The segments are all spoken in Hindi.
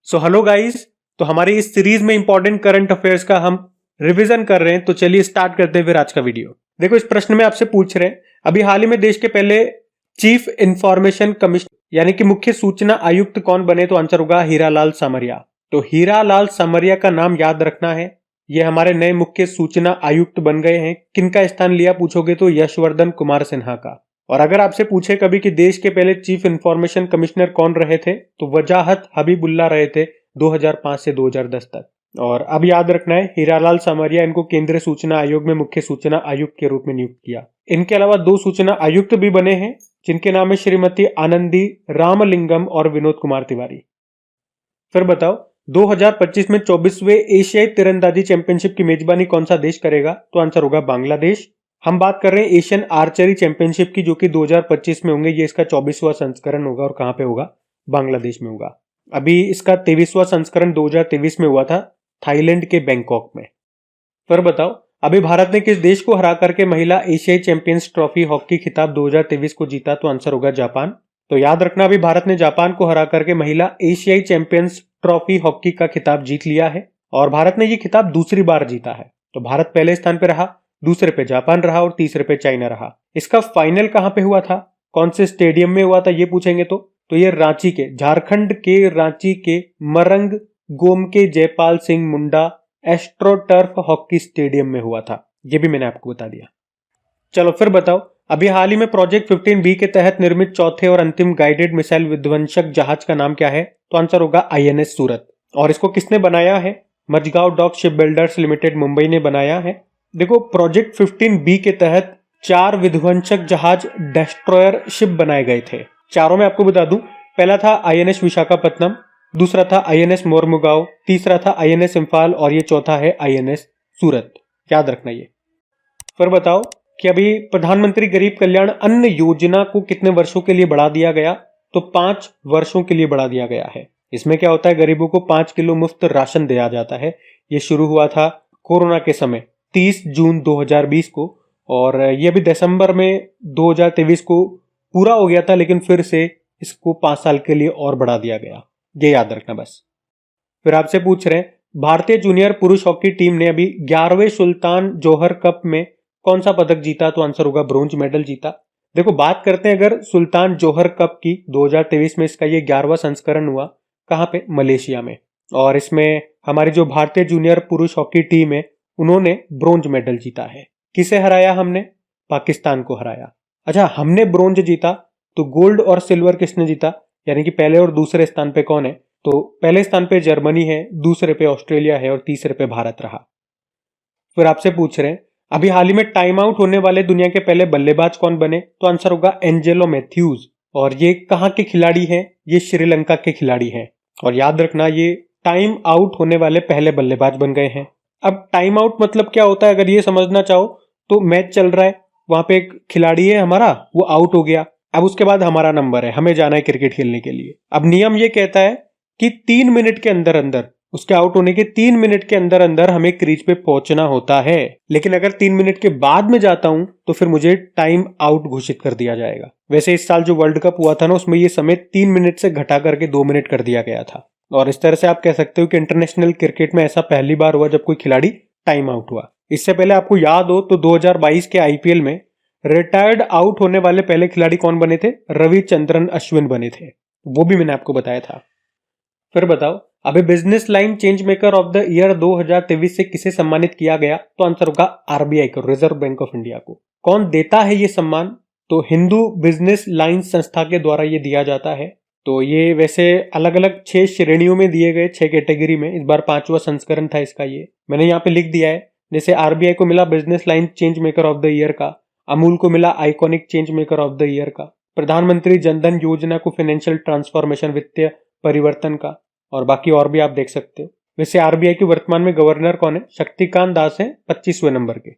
सो हेलो गाइस, तो हमारी इस सीरीज में इंपॉर्टेंट करंट अफेयर्स का हम रिवीजन कर रहे हैं। तो चलिए स्टार्ट करते हैं फिर आज का वीडियो। देखो, इस प्रश्न में आपसे पूछ रहे हैं अभी हाल ही में देश के पहले चीफ इंफॉर्मेशन कमिश्नर यानी कि मुख्य सूचना आयुक्त कौन बने, तो आंसर होगा हीरालाल सामरिया। तो हीरालाल सामरिया का नाम याद रखना है, ये हमारे नए मुख्य सूचना आयुक्त बन गए हैं। किनका स्थान लिया पूछोगे तो यशवर्धन कुमार सिन्हा का। और अगर आपसे पूछे कभी कि देश के पहले चीफ इंफॉर्मेशन कमिश्नर कौन रहे थे, तो वजाहत हबीबुल्ला रहे थे 2005 से 2010 तक। और अब याद रखना है, हीरालाल सामरिया इनको केंद्रीय सूचना आयोग में मुख्य सूचना आयुक्त के रूप में नियुक्त किया। इनके अलावा दो सूचना आयुक्त भी बने हैं, जिनके नाम है श्रीमती आनंदी रामलिंगम और विनोद कुमार तिवारी। फिर बताओ, 2025 में 24वें एशियाई तीरंदाजी चैंपियनशिप की मेजबानी कौन सा देश करेगा, तो आंसर होगा बांग्लादेश। हम बात कर रहे हैं एशियन आर्चरी चैंपियनशिप की, जो कि 2025 में होंगे। ये इसका 24वां संस्करण होगा और कहां पे होगा, बांग्लादेश में होगा। अभी इसका 23वां संस्करण 2023 में हुआ था, थाईलैंड के बैंकॉक में। फिर बताओ, अभी भारत ने किस देश को हरा करके महिला एशियाई चैंपियंस ट्रॉफी हॉकी खिताब 2023 को जीता, तो आंसर होगा जापान। तो याद रखना, अभी भारत ने जापान को हरा करके महिला एशियाई चैंपियंस ट्रॉफी हॉकी का खिताब जीत लिया है। और भारत ने ये खिताब दूसरी बार जीता है। तो भारत पहले स्थान पर रहा, दूसरे पे जापान रहा और तीसरे पे चाइना रहा। इसका फाइनल कहां पे हुआ था, कौन से स्टेडियम में हुआ था, ये पूछेंगे तो ये रांची के, झारखंड के रांची के मरंग Gomke Jaipal Singh Munda astroturf hockey stadium में हुआ था। ये भी मैंने आपको बता दिया। चलो फिर बताओ, अभी हाल ही में प्रोजेक्ट 15B के तहत निर्मित चौथे और अंतिम गाइडेड मिसाइल विध्वंसक जहाज का नाम क्या है, तो आंसर होगा INS सूरत। और इसको किसने बनाया है, Mazagon dock ship builders limited Mumbai ने बनाया है। देखो, प्रोजेक्ट 15B के तहत 4 विध्वंसक जहाज डेस्ट्रॉयर शिप बनाए गए थे। चारों में आपको बता दूं, पहला था INS विशाखापत्तनम, दूसरा था INS मोरमुगांव, तीसरा था INS इम्फाल और ये चौथा है INS सूरत। याद रखना ये। फिर बताओ कि अभी प्रधानमंत्री गरीब कल्याण अन्न योजना को कितने वर्षों के लिए बढ़ा दिया गया, तो 5 वर्षों के लिए बढ़ा दिया गया है। इसमें क्या होता है, गरीबों को 5 किलो मुफ्त राशन दिया जाता है। ये शुरू हुआ था कोरोना के समय 30 जून 2020 को, और ये भी दिसंबर में 2023 को पूरा हो गया था, लेकिन फिर से इसको 5 साल के लिए और बढ़ा दिया गया। ये याद रखना बस। फिर आपसे पूछ रहे हैं, भारतीय जूनियर पुरुष हॉकी टीम ने अभी 11वें सुल्तान जोहर कप में कौन सा पदक जीता, तो आंसर होगा ब्रोंज मेडल जीता। देखो, बात करते हैं अगर सुल्तान जोहर कप की, 2023 में इसका ये 11वां संस्करण हुआ। कहां पे, मलेशिया में। और इसमें हमारी जो भारतीय जूनियर पुरुष हॉकी टीम है, उन्होंने ब्रोंज मेडल जीता है। किसे हराया हमने, पाकिस्तान को हराया। अच्छा, हमने ब्रोंज जीता, तो गोल्ड और सिल्वर किसने जीता, यानी कि पहले और दूसरे स्थान पे कौन है, तो पहले स्थान पे जर्मनी है, दूसरे पे ऑस्ट्रेलिया है और तीसरे पे भारत रहा। फिर आपसे पूछ रहे हैं, अभी हाल ही में टाइम आउट होने वाले दुनिया के पहले बल्लेबाज कौन बने, तो आंसर होगा एंजेलो मैथ्यूज। और ये कहां के खिलाड़ी हैं, ये श्रीलंका के खिलाड़ी हैं। और याद रखना, ये टाइम आउट होने वाले पहले बल्लेबाज बन गए हैं। अब टाइम आउट मतलब क्या होता है, अगर ये समझना चाहो तो मैच चल रहा है, वहां पे एक खिलाड़ी है हमारा, वो आउट हो गया। अब उसके बाद हमारा नंबर है, हमें जाना है क्रिकेट खेलने के लिए। अब नियम ये कहता है कि 3 मिनट के अंदर अंदर, उसके आउट होने के 3 मिनट के अंदर अंदर हमें क्रीज पे पहुंचना होता है। लेकिन अगर 3 मिनट के बाद में जाता हूं तो फिर मुझे टाइम आउट घोषित कर दिया जाएगा। वैसे इस साल जो वर्ल्ड कप हुआ था ना, उसमें ये समय 3 मिनट से घटा करके 2 मिनट कर दिया गया था। और इस तरह से आप कह सकते हो कि इंटरनेशनल क्रिकेट में ऐसा पहली बार हुआ जब कोई खिलाड़ी टाइम आउट हुआ। इससे पहले आपको याद हो तो 2022 के IPL में रिटायर्ड आउट होने वाले पहले खिलाड़ी कौन बने थे, रविचंद्रन अश्विन बने थे। वो भी मैंने आपको बताया था। फिर बताओ, अभी business line change maker of the year 2023 से किसे सम्मानित किया गया, तो आंसर होगा RBI को, रिजर्व बैंक ऑफ इंडिया को। कौन देता है ये सम्मान, तो हिंदू बिजनेस लाइन संस्था के द्वारा ये दिया जाता है। तो ये वैसे अलग अलग 6 श्रेणियों में दिए गए, 6 कैटेगरी में। इस बार 5वां संस्करण था इसका। ये मैंने यहाँ पे लिख दिया है। जैसे RBI को मिला business line change maker of the year का, अमूल को मिला iconic change maker of the year का, प्रधानमंत्री जनधन योजना को फाइनेंशियल ट्रांसफॉर्मेशन वित्तीय परिवर्तन का, और बाकी और भी आप देख सकते हो। वैसे RBI के वर्तमान में गवर्नर कौन है, शक्तिकांत दास है, 25वें नंबर के।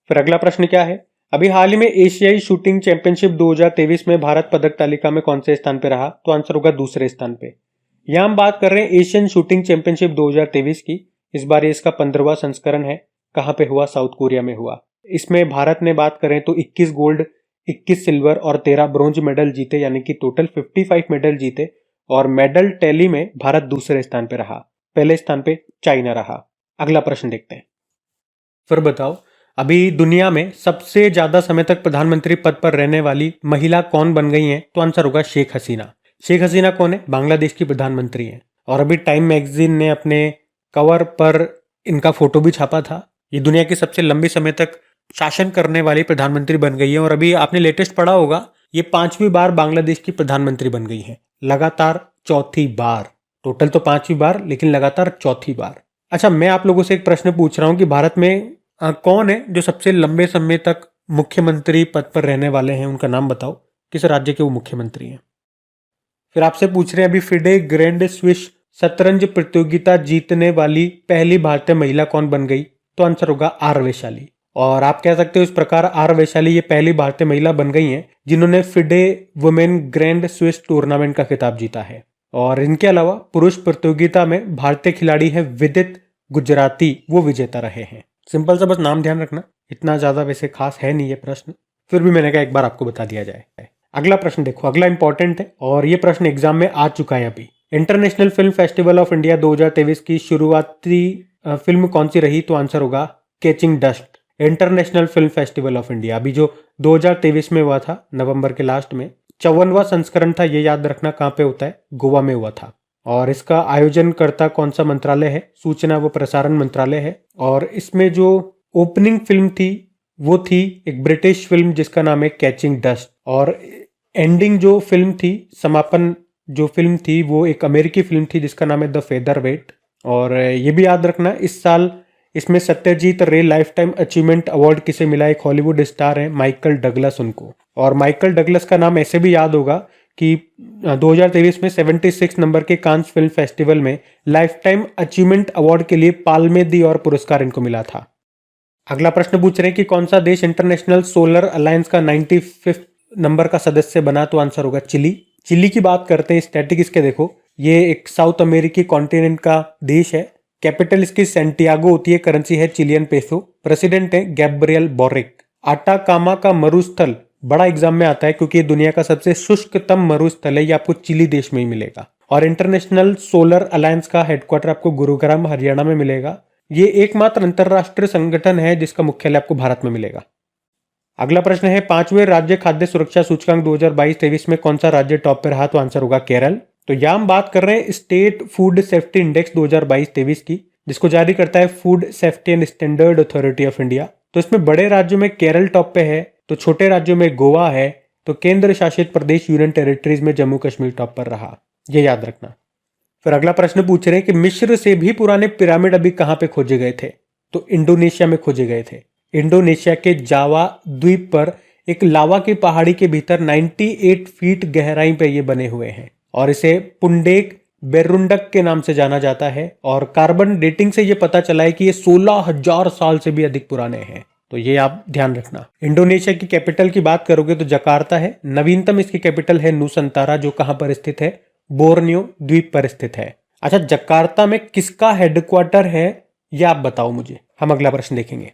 फिर अगला प्रश्न क्या है, अभी हाल ही में एशियाई शूटिंग चैंपियनशिप 2023 में भारत पदक तालिका में कौन से स्थान पे रहा, तो आंसर होगा दूसरे स्थान पे। यहां हम बात कर रहे हैं एशियन शूटिंग चैंपियनशिप 2023 की। इस बार इसका 15वां संस्करण है। कहां पे हुआ, साउथ कोरिया में हुआ। इसमें भारत ने बात करें तो 21 गोल्ड, 21 सिल्वर और 13 ब्रोंज मेडल जीते, यानी कि टोटल 55 मेडल जीते। और मेडल टैली में भारत दूसरे स्थान पे रहा, पहले स्थान पे चाइना रहा। अगला प्रश्न देखते हैं। फिर बताओ, अभी दुनिया में सबसे ज्यादा समय तक प्रधानमंत्री पद पर रहने वाली महिला कौन बन गई है? तो आंसर होगा शेख हसीना। शेख हसीना कौन है? बांग्लादेश की प्रधानमंत्री है। और अभी टाइम मैगजीन ने अपने कवर पर इनका फोटो भी छापा था। ये दुनिया की सबसे लंबी समय तक शासन करने वाली प्रधानमंत्री बन गई है। और अभी आपने लेटेस्ट पढ़ा होगा, ये 5वीं बार बांग्लादेश की प्रधानमंत्री बन गई है, लगातार चौथी बार। टोटल तो 5वीं बार, लेकिन लगातार चौथी बार। अच्छा, मैं आप लोगों से एक प्रश्न पूछ रहा हूं कि भारत में कौन है जो सबसे लंबे समय तक मुख्यमंत्री पद पर रहने वाले हैं? उनका नाम बताओ, किस राज्य के वो मुख्यमंत्री हैं। फिर आपसे पूछ रहे हैं, अभी फिडे ग्रैंड स्विस शतरंज प्रतियोगिता जीतने वाली पहली भारतीय महिला कौन बन गई? तो आंसर होगा आर वैशाली। और आप कह सकते हो इस प्रकार आर वैशाली ये पहली भारतीय महिला बन गई हैं जिन्होंने FIDE women grand Swiss tournament का खिताब जीता है। और इनके अलावा पुरुष प्रतियोगिता में भारतीय खिलाड़ी है विदित गुजराती, वो विजेता रहे हैं। सिंपल सा बस नाम ध्यान रखना, इतना ज्यादा वैसे खास है नहीं ये प्रश्न, फिर भी मैंने कहा एक बार आपको बता दिया जाए। अगला प्रश्न देखो, अगला इंपॉर्टेंट है और ये प्रश्न एग्जाम में आ चुका है अभी। International film festival of India 2023 की शुरुआती फिल्म कौन सी रही? तो आंसर होगा catching dust. International film festival of India अभी जो 2023 में हुआ था, नवंबर के लास्ट में, 54वां संस्करण था। ये याद रखना कहाँ पे होता है, गोवा में हुआ था। और इसका आयोजन करता कौन सा मंत्रालय है? सूचना व प्रसारण मंत्रालय है। और इसमें जो ओपनिंग फिल्म थी वो थी एक ब्रिटिश फिल्म जिसका नाम है कैचिंग डस्ट। और एंडिंग जो फिल्म थी, समापन जो फिल्म थी, वो एक अमेरिकी फिल्म थी जिसका नाम है द फेदरवेट। और ये भी याद रखना, इस साल इसमें सत्यजीत रे लाइफ टाइम अचीवमेंट अवार्ड किसे मिला? एक हॉलीवुड स्टार है माइकल डगलस उनको। और माइकल डगलस का नाम ऐसे भी याद होगा कि 2023 में 76 नंबर के कांस फिल्म फेस्टिवल में लाइफ टाइम अचीवमेंट अवार्ड के लिए पाल्मे दी और पुरस्कार इनको मिला था। अगला प्रश्न पूछ रहे हैं कि कौन सा देश इंटरनेशनल सोलर अलायंस का 95 नंबर का सदस्य बना? तो आंसर होगा चिली। चिली की बात करते हैं, स्टैटिस्टिक्स के देखो, ये एक साउथ अमेरिकी कॉन्टिनेंट का देश है। कैपिटल इसकी सैंटियागो होती है, करेंसी है चिलियन पेसो। प्रेसिडेंट है गैब्रियल बोरिक। आटाकामा का मरुस्थल बड़ा एग्जाम में आता है क्योंकि ये दुनिया का सबसे शुष्कतम मरुस्थल है, ये आपको चिली देश में ही मिलेगा। और इंटरनेशनल सोलर अलायंस का हेडक्वार्टर आपको गुरुग्राम हरियाणा में मिलेगा। ये एकमात्र अंतरराष्ट्रीय संगठन है जिसका मुख्यालय आपको भारत में मिलेगा। अगला प्रश्न है, 5वें राज्य खाद्य सुरक्षा सूचकांक 2022-23 में कौन सा राज्य टॉप पे रहा? तो आंसर होगा केरल। तो यहां हम बात कर रहे हैं स्टेट फूड सेफ्टी इंडेक्स 2022-23 की, जिसको जारी करता है food safety and standard authority of India. तो इसमें बड़े राज्यों में केरल टॉप पे है, तो छोटे राज्यों में गोवा है, तो केंद्र शासित प्रदेश यूनियन टेरिटरीज में जम्मू कश्मीर टॉप पर रहा, ये याद रखना। फिर अगला प्रश्न पूछ रहे हैं कि मिस्र से भी पुराने पिरामिड अभी कहां पे खोजे गए थे? तो इंडोनेशिया में खोजे गए थे। इंडोनेशिया के जावा द्वीप पर एक लावा की पहाड़ी के भीतर 98 फीट गहराई पे ये बने हुए हैं और इसे पुंडेक बेरुंडक के नाम से जाना जाता है। और कार्बन डेटिंग से ये पता चला है कि ये 16,000 साल से भी अधिक पुराने हैं, तो ये आप ध्यान रखना। इंडोनेशिया की कैपिटल की बात करोगे तो जकार्ता है। नवीनतम इसकी कैपिटल है नुसंतारा, जो कहां पर स्थित है? बोर्नियो द्वीप पर स्थित है। अच्छा, जकार्ता में किसका हेडक्वार्टर है यह आप बताओ मुझे। हम अगला प्रश्न देखेंगे।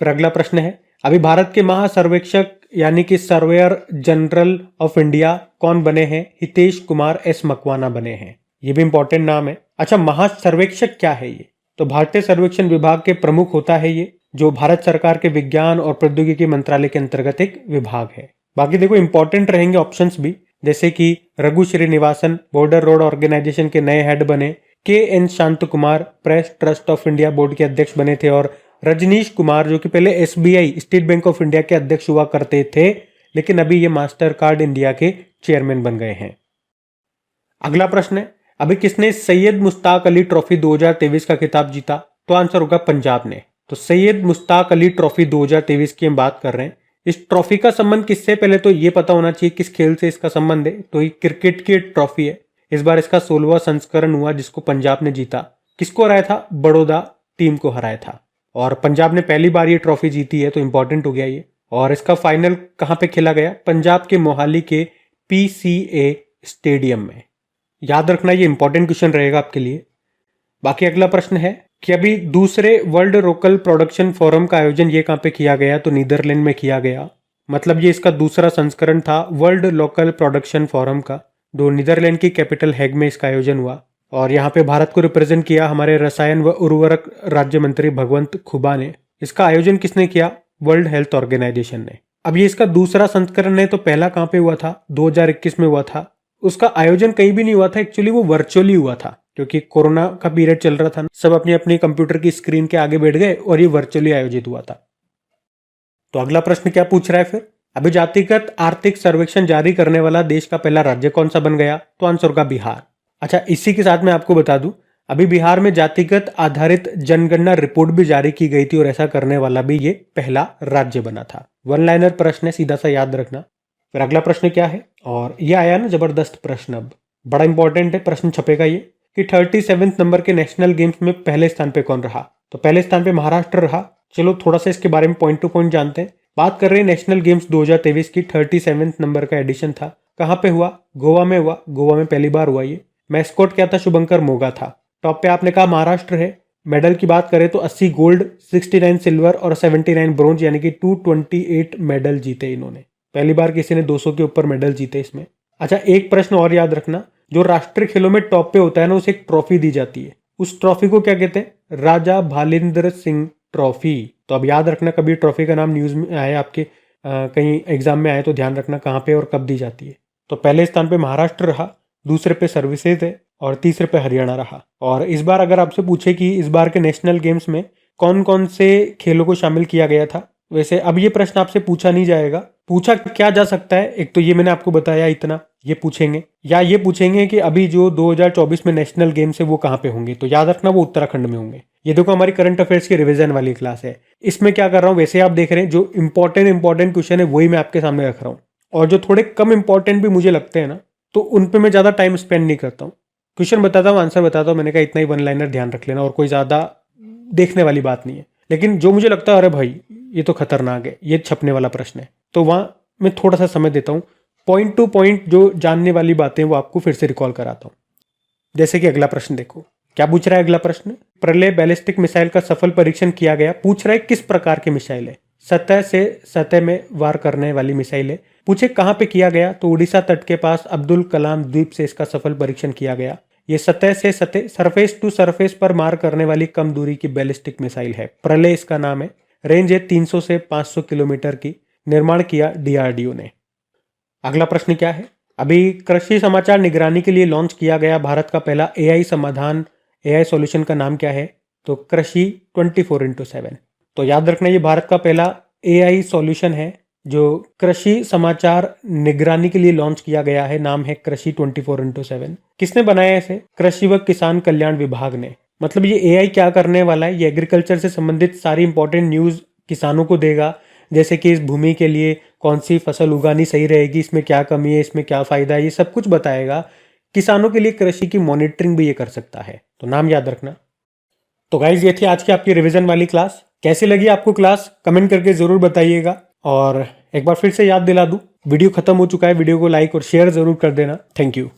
फिर अगला प्रश्न है, अभी भारत के महासर्वेक्षक यानी कि सर्वेयर जनरल ऑफ इंडिया कौन बने हैं? हितेश कुमार एस मकवाना बने हैं, ये भी इंपॉर्टेंट नाम है। अच्छा, महासर्वेक्षक क्या है ये? तो भारतीय सर्वेक्षण विभाग के प्रमुख होता है ये, जो भारत सरकार के विज्ञान और प्रौद्योगिकी मंत्रालय के अंतर्गत एक विभाग है। बाकी देखो इंपॉर्टेंट रहेंगे ऑप्शंस भी, जैसे कि Raghu Srinivasan border road organisation के नए हेड बने, K N Shanth Kumar press trust of India board के अध्यक्ष बने थे, और रजनीश कुमार जो कि पहले SBI state bank of India के अध्यक्ष हुआ करते थे, लेकिन अभी ये मास्टर कार्ड इंडिया के चेयरमैन बन गए हैं। अगला प्रश्न है, अभी किसने सैयद मुश्ताक अली ट्रॉफी 2023 का खिताब जीता? तो आंसर होगा पंजाब ने। तो सैयद मुश्ताक अली ट्रॉफी 2023 की हम बात कर रहे हैं। इस ट्रॉफी का संबंध किससे? पहले तो ये पता होना चाहिए किस खेल से इसका संबंध है। तो ये क्रिकेट की ट्रॉफी है। इस बार इसका 16वां संस्करण हुआ जिसको पंजाब ने जीता। किसको हराया था? बड़ौदा टीम को हराया था, और पंजाब ने पहली बार ये ट्रॉफी जीती है, तो इंपॉर्टेंट हो गया ये। और इसका फाइनल कहां पे खेला गया? पंजाब के मोहाली के पीसीए स्टेडियम में। याद रखना, ये इंपॉर्टेंट क्वेश्चन रहेगा आपके लिए। बाकी अगला प्रश्न है कि अभी दूसरे वर्ल्ड लोकल प्रोडक्शन फोरम का आयोजन ये कहां पे किया गया? तो नीदरलैंड में किया गया। मतलब ये इसका दूसरा संस्करण था वर्ल्ड लोकल प्रोडक्शन फोरम का, जो नीदरलैंड की कैपिटल हेग में इसका आयोजन हुआ। और यहाँ पे भारत को रिप्रेजेंट किया हमारे रसायन व उर्वरक राज्य मंत्री भगवंत खुबा ने। इसका आयोजन किसने किया? वर्ल्ड हेल्थ ऑर्गेनाइजेशन ने। अब ये इसका दूसरा संस्करण है, तो पहला कहाँ पे हुआ था? 2021 में हुआ था। उसका आयोजन कहीं भी नहीं हुआ था, एक्चुअली वो वर्चुअली हुआ था, क्योंकि कोरोना का पीरियड चल रहा था। सब अपनी अपनी कंप्यूटर की स्क्रीन के आगे बैठ गए और ये वर्चुअली आयोजित हुआ था। तो अगला प्रश्न क्या पूछ रहा है फिर? अभी जातिगत आर्थिक सर्वेक्षण जारी करने वाला देश का पहला राज्य कौन सा बन गया? तो आंसर होगा बिहार। अच्छा, इसी के साथ मैं आपको बता दूं, अभी बिहार में जातिगत आधारित जनगणना रिपोर्ट भी जारी की गई थी और ऐसा करने वाला भी ये पहला राज्य बना था। वन लाइनर प्रश्न है, सीधा सा याद रखना। फिर अगला प्रश्न क्या है? और ये आया ना जबरदस्त प्रश्न, अब बड़ा इंपॉर्टेंट है, प्रश्न छपेगा ये कि 37वें नंबर के नेशनल गेम्स में पहले स्थान पे कौन रहा? तो पहले स्थान पे महाराष्ट्र रहा। चलो थोड़ा सा इसके बारे में पॉइंट टू पॉइंट जानते हैं। बात कर रहे हैं नेशनल गेम्स 2023 की। 37वें नंबर का एडिशन था। कहाँ पे हुआ? गोवा में हुआ। गोवा में पहली बार हुआ ये। मैस्कोट क्या था? शुभंकर मोगा था। टॉप पे आपने कहा महाराष्ट्र है। मेडल की बात करें तो 80 गोल्ड, 69 सिल्वर और 79 ब्रोंज, यानी कि 228 मेडल जीते इन्होंने। पहली बार किसी ने 200 के ऊपर मेडल जीते इसमें। अच्छा, एक प्रश्न और याद रखना, जो राष्ट्रीय खेलों में टॉप पे होता है ना, उसे एक ट्रॉफी दी जाती है। उस ट्रॉफी को क्या कहते हैं? राजा भालिंद्र सिंह ट्रॉफी। तो अब याद रखना, कभी ट्रॉफी का नाम न्यूज में आए आपके कहीं एग्जाम में आए तो ध्यान रखना कहाँ पे और कब दी जाती है। तो पहले स्थान पे महाराष्ट्र रहा, दूसरे पे सर्विसेज है और तीसरे पे हरियाणा रहा। और इस बार अगर आपसे पूछे कि इस बार के नेशनल गेम्स में कौन कौन से खेलों को शामिल किया गया था, वैसे अब ये प्रश्न आपसे पूछा नहीं जाएगा। पूछा क्या जा सकता है? एक तो ये मैंने आपको बताया इतना, ये पूछेंगे, या ये पूछेंगे कि अभी जो 2024 में नेशनल गेम्स है वो कहाँ पे होंगे। तो याद रखना वो उत्तराखंड में होंगे। ये देखो हमारी करंट अफेयर्स की रिवीजन वाली क्लास है। इसमें क्या कर रहा हूँ, वैसे आप देख रहे हैं जो इंपॉर्टेंट क्वेश्चन है वही मैं आपके सामने रख रहा हूँ, और जो थोड़े कम इंपॉर्टेंट भी मुझे लगते हैं ना, तो उन पे मैं ज्यादा टाइम स्पेंड नहीं करता हूँ। क्वेश्चन बताता हूँ, आंसर बताता हूँ। मैंने कहा इतना ही वन लाइनर ध्यान रख लेना, और कोई ज्यादा देखने वाली बात नहीं है। लेकिन जो मुझे लगता है अरे भाई ये तो खतरनाक है, ये छपने वाला प्रश्न है, तो वहां मैं थोड़ा सा समय देता हूँ। पॉइंट टू पॉइंट जो जानने वाली बातें वो आपको फिर से रिकॉल कराता हूँ। जैसे कि अगला प्रश्न देखो, क्या पूछ रहा है अगला प्रश्न? प्रलय बैलिस्टिक मिसाइल का सफल परीक्षण किया गया। पूछ रहा है किस प्रकार की मिसाइल है? सतह से सतह में वार करने वाली मिसाइल है। पूछे कहाँ पे किया गया? तो उड़ीसा तट के पास अब्दुल कलाम द्वीप से इसका सफल परीक्षण किया गया। ये सतह से सतह, सरफेस टू सरफेस पर मार करने वाली कम दूरी की बैलिस्टिक मिसाइल है। प्रलय इसका नाम है। रेंज है 300 से 500 किलोमीटर की। निर्माण किया डीआरडीओ ने। अगला प्रश्न क्या है? अभी कृषि समाचार निगरानी के लिए लॉन्च किया गया भारत का पहला एआई समाधान, एआई सॉल्यूशन का नाम क्या है? तो कृषि 24x7। तो याद रखना ये भारत का पहला एआई सॉल्यूशन है जो कृषि समाचार निगरानी के लिए लॉन्च किया गया है। नाम है कृषि 24x7। किसने बनाया इसे? कृषि व किसान कल्याण विभाग ने। मतलब ये एआई क्या करने वाला है? ये एग्रीकल्चर से संबंधित सारी इंपॉर्टेंट न्यूज किसानों को देगा, जैसे कि इस भूमि के लिए कौन सी फसल उगानी सही रहेगी, इसमें क्या कमी है, इसमें क्या फायदा है, ये सब कुछ बताएगा। किसानों के लिए कृषि की मॉनिटरिंग भी ये कर सकता है। तो नाम याद रखना। तो गाइज ये थी आज की आपकी रिवीजन वाली क्लास। कैसी लगी आपको क्लास? कमेंट करके जरूर बताइएगा। और एक बार फिर से याद दिला दूं, वीडियो खत्म हो चुका है, वीडियो को लाइक और शेयर जरूर कर देना। Thank you.